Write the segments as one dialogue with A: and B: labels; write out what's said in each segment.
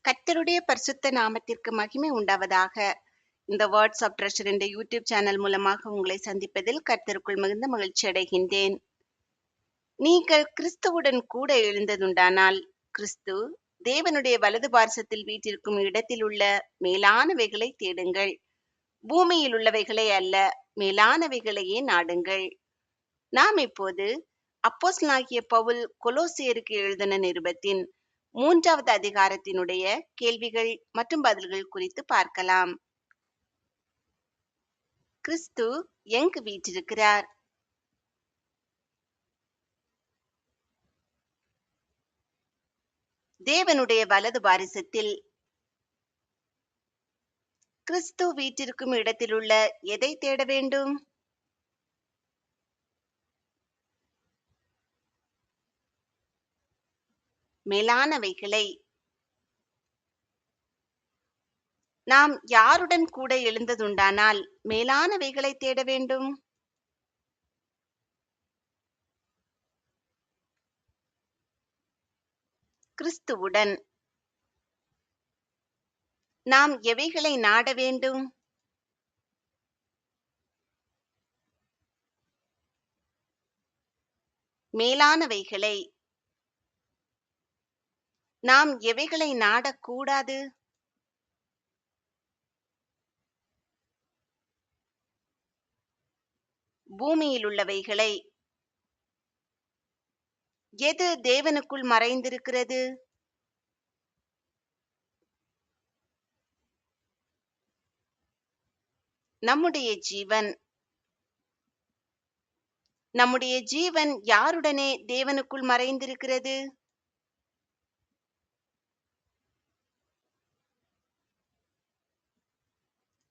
A: கர்த்தருடைய பரிசுத்த நாமத்திற்கு மகிமை உண்டாவதாக. இந்த வேர்ட்ஸ் ஆஃப் ட்ரெஷர் என்ற யூடியூப் சேனல் மூலமாக உங்களை சந்திப்பதில் கர்த்தருக்குள் மிகுந்த மகிழ்ச்சி அடைகின்றேன். நீங்கள் கிறிஸ்துவுடன் கூட எழுந்ததுண்டானால், கிறிஸ்து தேவனுடைய வலது பார்சத்தில் வீற்றிருக்கும் இடத்தில் உள்ள மேலானவைகளை தேடுங்கள். பூமியில் உள்ளவைகளை அல்ல, மேலானவைகளையே நாடுங்கள். நாம் இப்போது அப்போஸ்தலனாகிய பவுல் கொலோசியருக்கு எழுதின நிருபத்தின் 3வது அதிகாரத்தினுடைய கேள்விகள் மற்றும் பதில்கள் குறித்து பார்க்கலாம். கிறிஸ்து எங்கு வீற்றிருக்கிறார்? தேவனுடைய வலது பாரிசத்தில். கிறிஸ்து வீற்றிருக்கும் இடத்திலுள்ள எதை தேட வேண்டும்? மேலானவைகளை. நாம் யாருடன் கூட எழுந்ததுண்டானால் மேலானவைகளை தேட வேண்டும்? கிறிஸ்துவுடன். நாம் எவைகளை நாட வேண்டும்? மேலானவைகளை. நாம் எவைகளை நாடக்கூடாது? பூமியில் உள்ளவைகளை. எது தேவனுக்குள் மறைந்திருக்கிறது? நம்முடைய ஜீவன். நம்முடைய ஜீவன் யாருடனே தேவனுக்குள் மறைந்திருக்கிறது?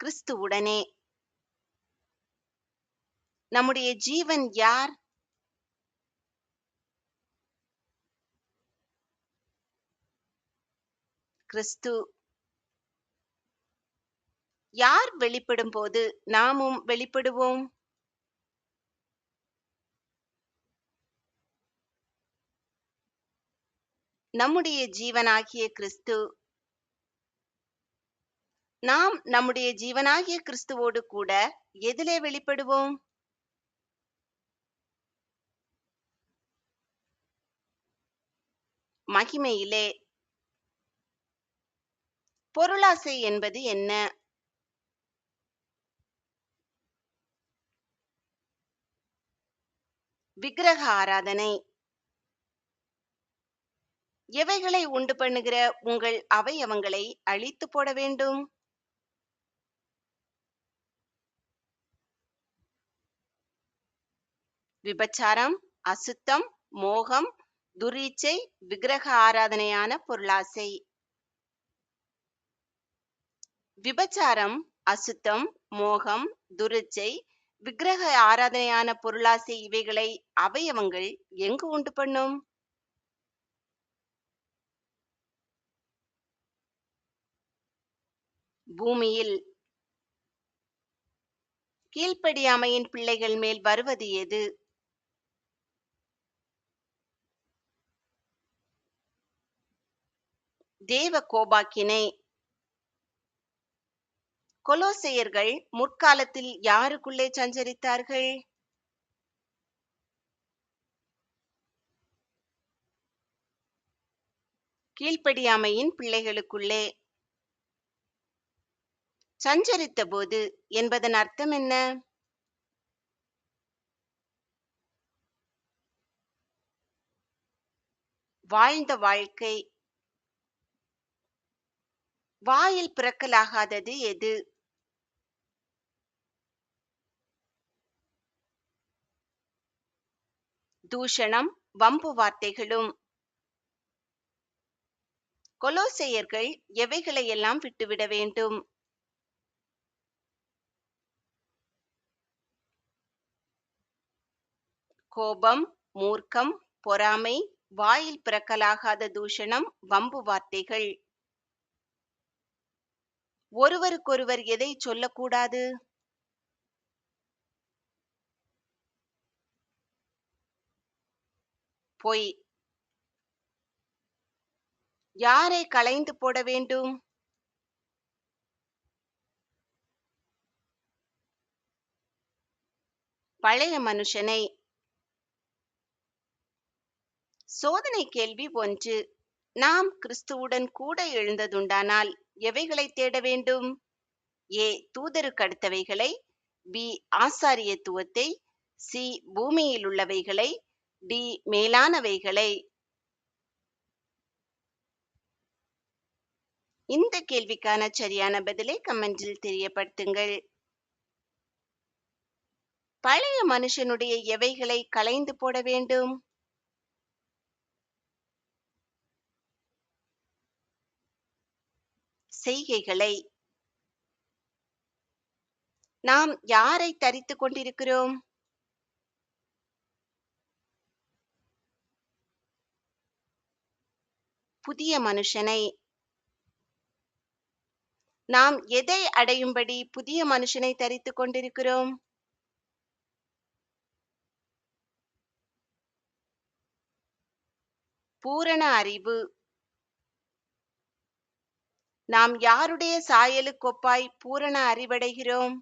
A: கிறிஸ்துவுடனே. நம்முடைய ஜீவன் யார்? கிறிஸ்து. யார் வெளிப்படும் போது நாமும் வெளிப்படுவோம்? நம்முடைய ஜீவனாகிய கிறிஸ்து. நாம் நம்முடைய ஜீவனாகிய கிறிஸ்துவோடு கூட எதிலே வெளிப்படுவோம்? மகிமையிலே. பொருளாசை என்பது என்ன? விக்கிரக ஆராதனை. எவைகளை உண்டு பண்ணுகிற உங்கள் அவயவங்களை அழித்து போட வேண்டும்? விபச்சாரம், அசுத்தம், மோகம், துரீச்சை, விக்கிரக ஆராதனையான பொருளாசை. விபச்சாரம், அசுத்தம், மோகம், துரிச்சை, விக்கிரக ஆராதனையான பொருளாசை இவைகளை அவயவங்கள் எங்கு உண்டு பண்ணும்? பூமியில். கீழ்ப்படியாமையின் பிள்ளைகள் மேல் வருவது எது? தேவ கோபாக்கினை. கொலோசையர்கள் முற்காலத்தில் யாருக்குள்ளே சஞ்சரித்தார்கள்? கீழ்ப்படியாமையின் பிள்ளைகளுக்குள்ளே. சஞ்சரித்த போது என்பதன் அர்த்தம் என்ன? வாழ்ந்த வாழ்க்கை. வாயில் பிறக்கலாகாதது எது? தூஷணம், வம்பு வார்த்தைகளும். கொலோசையர்கள் எவைகளையெல்லாம் விட்டுவிட வேண்டும்? கோபம், மூர்க்கம், பொறாமை, வாயில் பிறக்கலாகாத தூஷணம், வம்பு வார்த்தைகள். ஒருவருக்கொருவர் எதை சொல்லக்கூடாது? பொய். யாரை களைந்து போட வேண்டும்? பழைய மனுஷனை. சோதனை கேள்வி 1. நாம் கிறிஸ்துவுடன் கூட எழுந்ததுண்டானால் எவைகளைத் தேட வேண்டும்? ஏ. தூதருக்கடுத்தவைகளை. பி. ஆசாரியத்துவத்தை. சி. பூமியிலுள்ளவைகளை. டி. மேலானவைகளை. இந்த கேள்விக்கான சரியான பதிலை கமெண்டில் தெரியப்படுத்துங்கள். பழைய மனுஷனுடைய எவைகளை களைந்து போட வேண்டும்? செய்கைகளை. நாம் யாரை தரித்துக் கொண்டிருக்கிறோம்? புதிய மனுஷனை. நாம் எதை அடையும்படி புதிய மனுஷனை தரித்துக் கொண்டிருக்கிறோம்? பூரண அறிவு. நாம் யாருடைய சாயலுக்கொப்பாய் பூரண அறிவடைகிறோம்?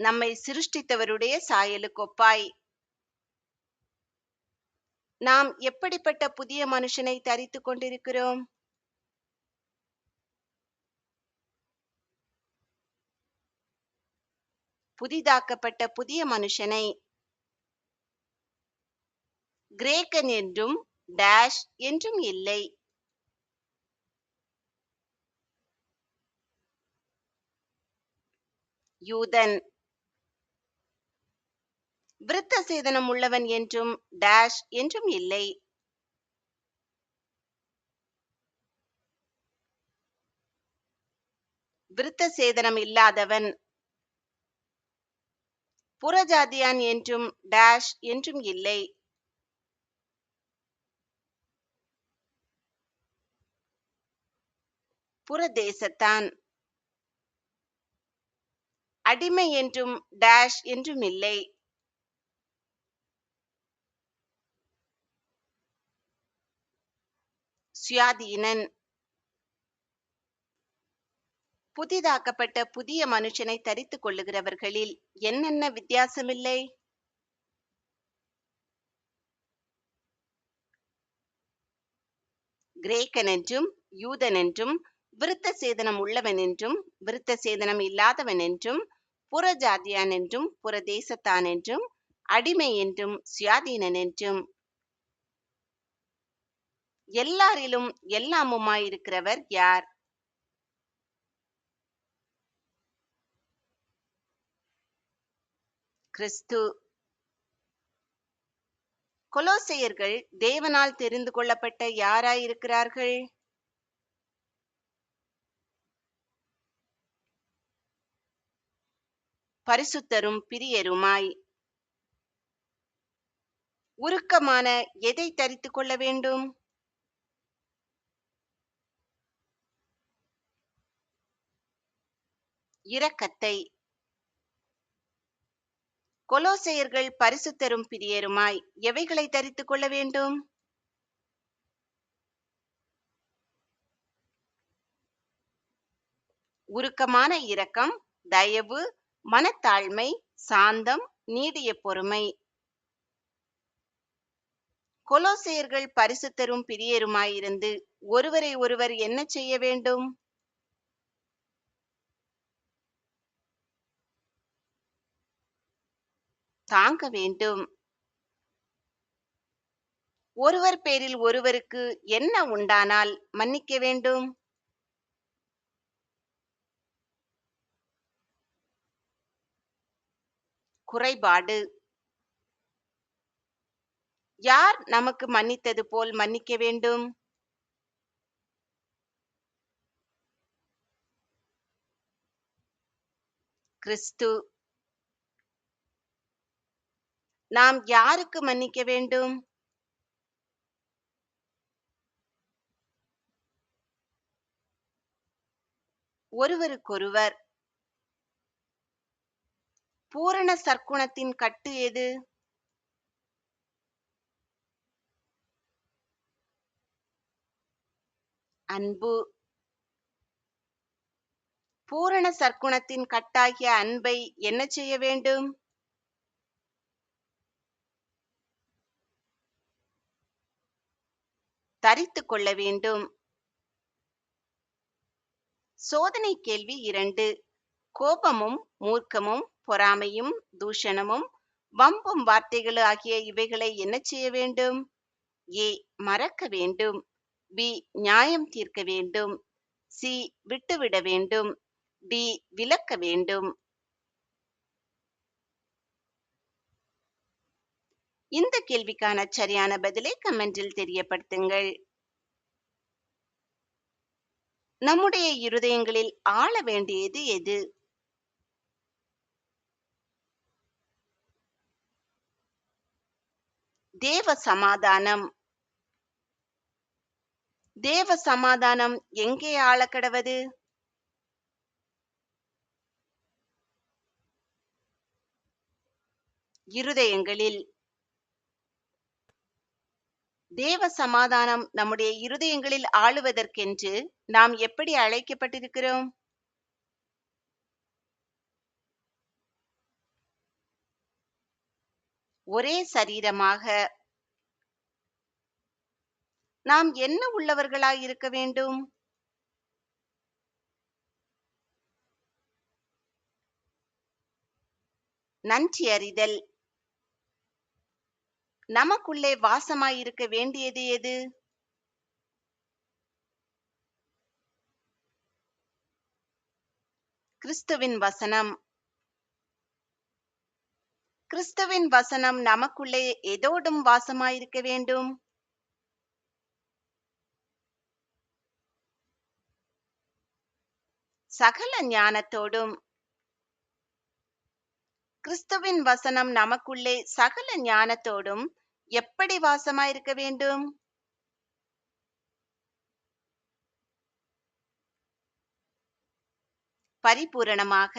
A: நம்மை சிருஷ்டித்தவருடைய சாயலுக்கொப்பாய். நாம் எப்படிப்பட்ட புதிய மனுஷனை தரித்துக் கொண்டிருக்கிறோம்? புதிதாக்கப்பட்ட புதிய மனுஷனை. கிரேக்கன் என்றும் டேஷ் என்றும் இல்லை. யூதன். விருத்த சேதனம் உள்ளவன் என்றும் டேஷ் என்றும் இல்லை. விருத்த சேதனம் இல்லாதவன். புறஜாதியான் என்றும் டேஷ் என்றும் இல்லை. புறதேசத்தான். அடிமை என்றும் டேஷ் என்றும் இல்லை. சுயாதீனன். புதிதாக்கப்பட்ட புதிய மனுஷனை தரித்துக் கொள்ளுகிறவர்களில் என்னென்ன வித்தியாசமில்லை? கிரேக்கன் என்றும் யூதன் என்றும், விருத்த சேதனம் உள்ளவன் என்றும் விருத்த சேதனம் இல்லாதவன் என்றும், புறஜாதியான் என்றும் புறதேசத்தான் என்றும், அடிமை என்றும் சுயாதீனன் என்றும். எல்லாரிலும் எல்லாமுமாயிருக்கிறவர் யார்? கிறிஸ்து. கொலோசையர்கள் தேவனால் தெரிந்து கொள்ளப்பட்ட யாராயிருக்கிறார்கள்? பரிசுத்தரும் பிரியருமாய். உருக்கமான எதை தரித்துக் கொள்ள வேண்டும்? இரக்கத்தை. கொலோசையர்கள் பரிசுத்தரும் பிரியருமாய் எவைகளை தரித்துக் கொள்ள வேண்டும்? உருக்கமான இரக்கம், தயவு, மனத்தாழ்மை, சாந்தம், நீடிய பொறுமை. கொலோசையர்கள் பரிசுத்தரும் பிரியருமாயிருந்து ஒருவரை ஒருவர் என்ன செய்ய வேண்டும்? தாங்க வேண்டும். ஒருவர் பேரில் ஒருவருக்கு என்ன உண்டானால் மன்னிக்க வேண்டும்? குறைபாடு. யார் நமக்கு மன்னித்தது போல் மன்னிக்க வேண்டும்? கிறிஸ்து. நாம் யாருக்கு மன்னிக்க வேண்டும்? ஒருவருக்கொருவர். பூரண சற்குணத்தின் கட்டு எது? அன்பு. பூரண சற்குணத்தின் கட்டாகிய அன்பை என்ன செய்ய வேண்டும்? தரித்துக் கொள்ள வேண்டும். சோதனை கேள்வி 2. கோபமும் மூர்க்கமும் பொறாமையும் தூஷணமும் வம்பும் வார்த்தைகள் ஆகிய இவைகளை என்ன செய்ய வேண்டும்? ஏ. மறக்க வேண்டும். பி. நியாயம் தீர்க்க வேண்டும். சி. விட்டுவிட வேண்டும். டி. விலக்க வேண்டும். இந்த கேள்விக்கான சரியான பதிலை கமெண்டில் தெரியப்படுத்துங்கள். நம்முடைய இருதயங்களில் ஆள வேண்டியது எது? தேவ சமாதானம். தேவ சமாதானம் எங்கே ஆளக்கடவது? இருதயங்களில். தேவ சமாதானம் நம்முடைய இருதயங்களில் ஆளுவதற்கென்று நாம் எப்படி அழைக்கப்பட்டிருக்கிறோம்? ஒரே சரீரமாக. நாம் என்ன உள்ளவர்களாய் இருக்க வேண்டும்? நன்றி அறிதல். நமக்குள்ளே வாசமாயிருக்க வேண்டியது எது? கிறிஸ்துவின் வசனம். கிறிஸ்துவின் வசனம் நமக்குள்ளே எதோடும் வாசமாயிருக்க வேண்டும்? சகல ஞானத்தோடும். கிறிஸ்துவின் வசனம் நமக்குள்ளே சகல ஞானத்தோடும் எப்படி வாசமாயிருக்க வேண்டும்? பரிபூரணமாக.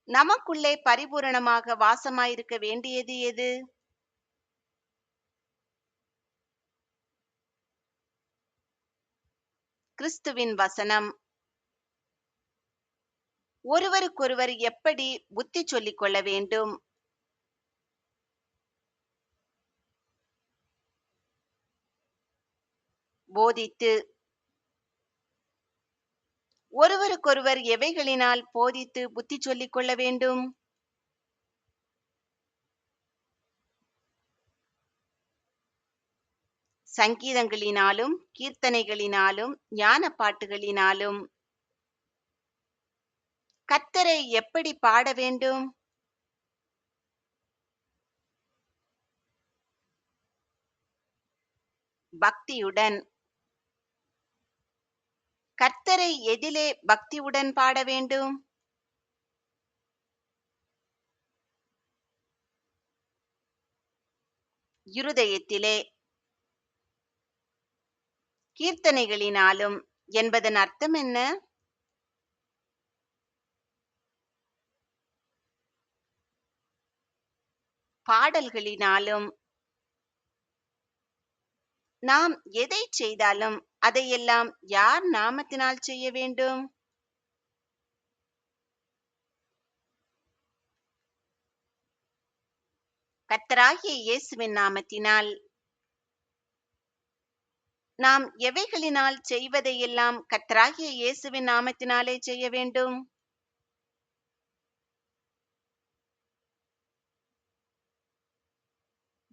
A: நமக்குள்ளே பரிபூரணமாக வாசமாயிருக்க வேண்டியது எது? கிறிஸ்துவின் வசனம். ஒருவருக்கொருவர் எப்படி புத்தி சொல்லிக் கொள்ள வேண்டும்? போதித்து. ஒருவருக்கொருவர் எவைகளினால் போதித்து புத்தி சொல்லிக் கொள்ள வேண்டும்? சங்கீதங்களினாலும் கீர்த்தனைகளினாலும் ஞான பாட்டுகளினாலும். கர்த்தரை எப்படி பாட வேண்டும்? பக்தியுடன். கர்த்தரை எதிலே பக்தியுடன் பாட வேண்டும்? இருதயத்திலே. கீர்த்தனைகளினாலும் என்பதன் அர்த்தம் என்ன? பாடல்களினாலும். நாம் எதை செய்தாலும் அதையெல்லாம் யார் நாமத்தினால் செய்ய வேண்டும்? கர்த்தராகிய இயேசுவின் நாமத்தினால். நாம் எவைகளினால் செய்வதையெல்லாம் கர்த்தராகிய இயேசுவின் நாமத்தினாலே செய்ய வேண்டும்?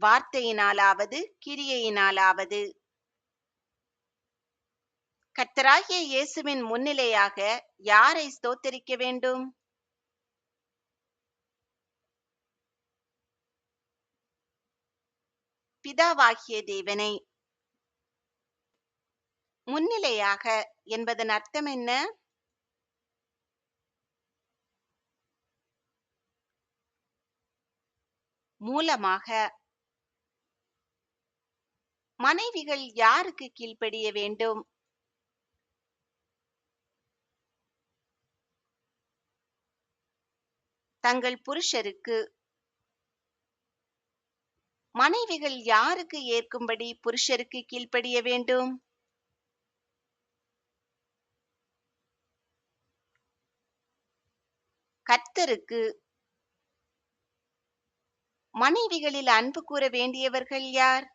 A: வார்த்தையினாலாவது கிரியையினாலாவது. கர்த்தராகிய இயேசுவின் முன்னிலையாக யாரை ஸ்தோத்தரிக்க வேண்டும்? பிதாவாகிய தேவனை. முன்னிலையாக என்பதன் அர்த்தம் என்ன? மூலமாக. மனைவிகள் யாருக்கு கீழ்ப்படிய வேண்டும்? தங்கள் புருஷருக்கு. மனைவிகள் யாருக்கு ஏற்கும்படி புருஷருக்கு கீழ்ப்படிய வேண்டும்? கர்த்தருக்கு. மனைவிகளில் அன்பு கூற வேண்டியவர்கள் யார்?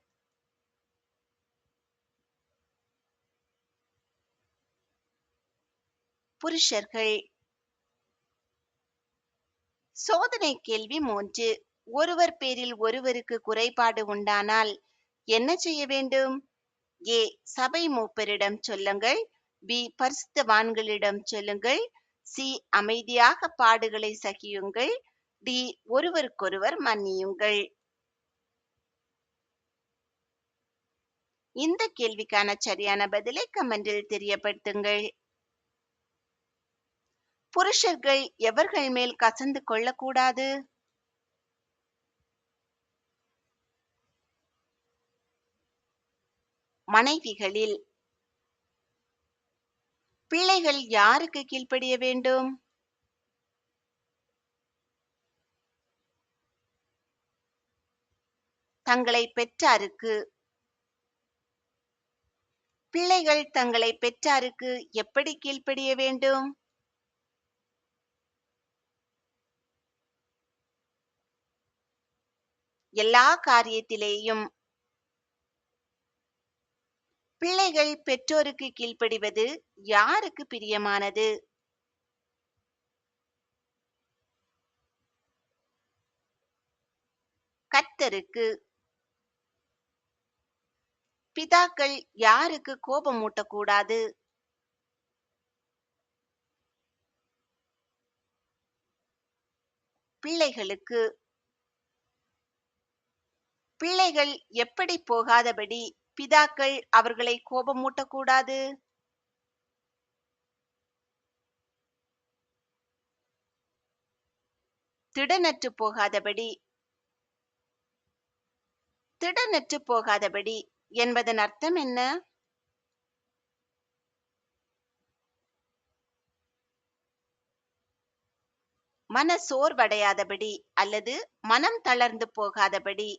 A: புருஷர்கள். சோதனை கேள்வி 3. ஒருவர் பேரில் ஒருவருக்கு குறைபாடு உண்டானால் என்ன செய்ய வேண்டும்? ஏ. சபை மூப்பரிடம் சொல்லுங்கள். பி. பரிசுத்தவான்களிடம் சொல்லுங்கள். சி. அமைதியாக பாடுகளை சகியுங்கள். டி. ஒருவருக்கொருவர் மன்னியுங்கள். இந்த கேள்விக்கான சரியான பதிலை கமெண்டில் தெரியப்படுத்துங்கள். புருஷர்கள் எவர்கள் மேல் கசந்து கொள்ளக்கூடாது? மனைவிகளில். பிள்ளைகள் யாருக்கு கீழ்ப்படிய வேண்டும்? தங்களை பெற்றாருக்கு. பிள்ளைகள் தங்களை பெற்றாருக்கு எப்படி கீழ்ப்படிய வேண்டும்? எல்லா காரியத்திலேயும். பிள்ளைகள் பெற்றோருக்கு கீழ்ப்படிவது யாருக்கு பிரியமானது? கர்த்தருக்கு. பிதாக்கள் யாருக்கு கோபமூட்டக்கூடாது? பிள்ளைகளுக்கு. பிள்ளைகள் எப்படி போகாதபடி பிதாக்கள் அவர்களை கோபமூட்டக்கூடாது? திடனற்று போகாதபடி. திடனற்று போகாதபடி என்பதன் அர்த்தம் என்ன? மன சோர்வடையாதபடி அல்லது மனம் தளர்ந்து போகாதபடி.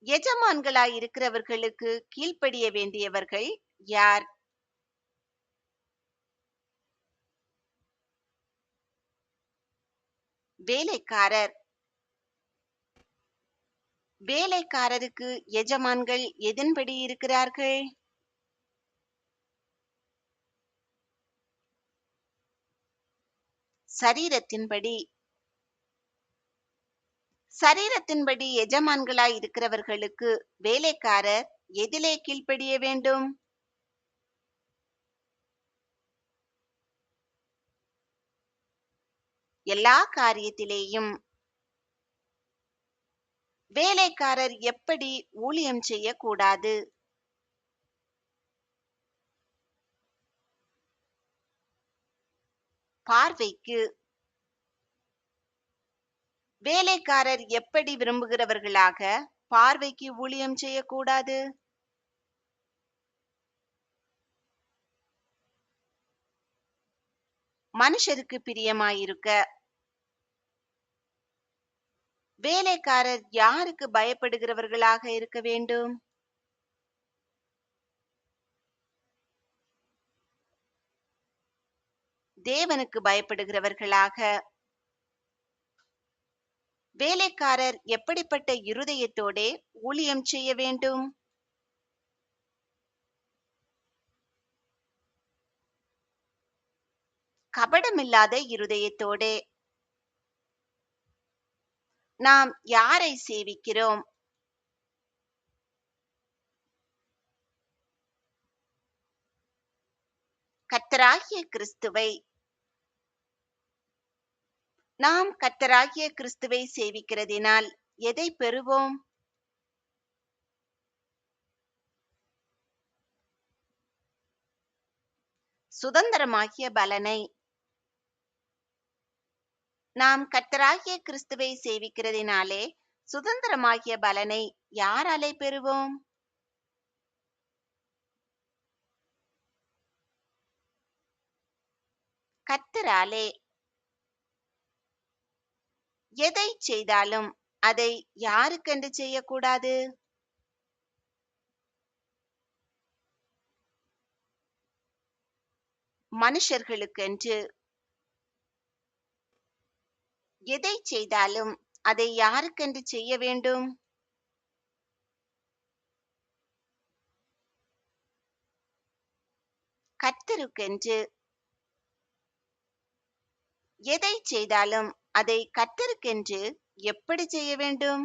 A: எஜமான்களாய் இருக்கிறவர்களுக்கு கீழ்ப்படிய வேண்டியவர்கள் யார்? வேலைக்காரர். வேலைக்காரருக்கு எஜமான்கள் எதன்படி இருக்கிறார்கள்? சரீரத்தின்படி. சரீரத்தின்படி எஜமான்களாய் இருக்கிறவர்களுக்கு வேலைக்காரர் எதிலே கீழ்ப்படிய வேண்டும்? எல்லா காரியத்திலேயும். வேலைக்காரர் எப்படி ஊழியம் செய்யக்கூடாது? பார்வைக்கு. வேலைக்காரர் எப்படி விரும்புகிறவர்களாக பார்வைக்கு ஊழியம் செய்யக்கூடாது? மனுஷருக்கு பிரியமாயிருக்க. வேலைக்காரர் யாருக்கு பயப்படுகிறவர்களாக இருக்க வேண்டும்? தேவனுக்கு பயப்படுகிறவர்களாக. வேலைக்காரர் எப்படிப்பட்ட இருதயத்தோடே ஊழியம் செய்ய வேண்டும்? கபடமில்லாத இருதயத்தோடே. நாம் யாரை சேவிக்கிறோம்? கர்த்தராகிய கிறிஸ்துவை. நாம் கர்த்தராகிய கிறிஸ்துவை சேவிக்கிறதினால் எதை பெறுவோம்? சுதந்திரமாகிய பலனை. நாம் கர்த்தராகிய கிறிஸ்துவை சேவிக்கிறதினாலே சுதந்திரமாகிய பலனை யாராலே பெறுவோம்? கர்த்தராலே. எதை செய்தாலும் அதை யாருக்கென்று செய்யக்கூடாது? மனுஷர்களுக்கென்று. எதை செய்தாலும் அதை யாருக்கென்று செய்ய வேண்டும்? கர்த்தருக்கென்று. எதை செய்தாலும் அதை கர்த்தருக்கென்று எப்படி செய்ய வேண்டும்?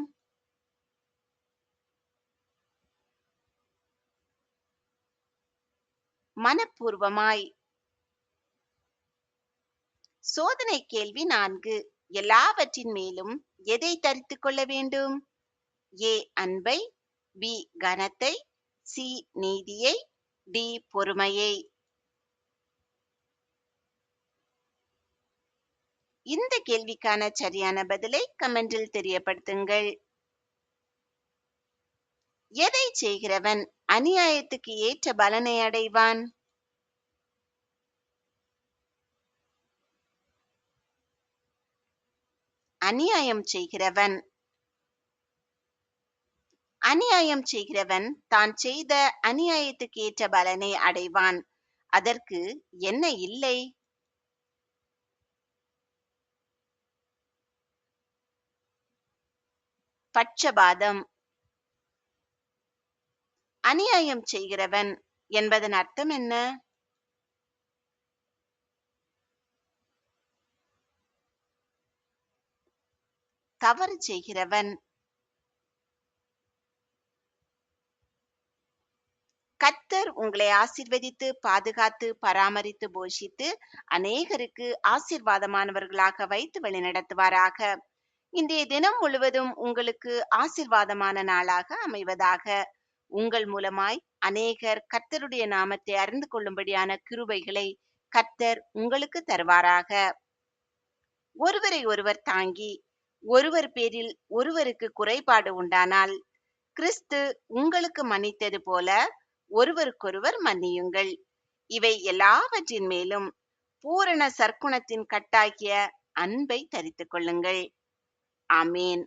A: மனப்பூர்வமாய். சோதனை கேள்வி 4. எல்லாவற்றின் மேலும் எதை தரித்துக் கொள்ள வேண்டும்? ஏ அன்பை, பி கனத்தை, சி நீதியை, டி பொறுமையை. இந்த கேள்விக்கான சரியான பதிலை கமெண்டில் தெரியப்படுத்துங்கள். எதை செய்கிறவன் அநியாயத்துக்கு ஏற்ற பலனை அடைவான்? அநியாயம் செய்கிறவன். அநியாயம் செய்கிறவன் தான் செய்த அநியாயத்துக்கு ஏற்ற பலனை அடைவான். அதற்கு என்ன இல்லை? பட்சபாதம். அநியாயம் செய்கிறவன் என்பதன் அர்த்தம் என்ன? தவறு செய்கிறவன். கர்த்தர் உங்களை ஆசீர்வதித்து, பாதுகாத்து, பராமரித்து, போஷித்து, அநேகருக்கு ஆசீர்வாதமானவர்களாக வைத்து வழிநடத்துவாராக. இன்றைய தினம் முழுவதும் உங்களுக்கு ஆசீர்வாதமான நாளாக அமைவதாக. உங்கள் மூலமாய் அநேகர் கர்த்தருடைய நாமத்தை அறிந்து கொள்ளும்படியான கிருபைகளை கர்த்தர் உங்களுக்கு தருவாராக. ஒருவரை ஒருவர் தாங்கி, ஒருவர் பேரில் ஒருவருக்கு குறைபாடு உண்டானால், கிறிஸ்து உங்களுக்கு மன்னித்தது போல ஒருவருக்கொருவர் மன்னியுங்கள். இவை எல்லாவற்றின் மேலும் பூரண சற்குணத்தின் கட்டாகிய அன்பை தரித்துக் கொள்ளுங்கள். ஆமேன்.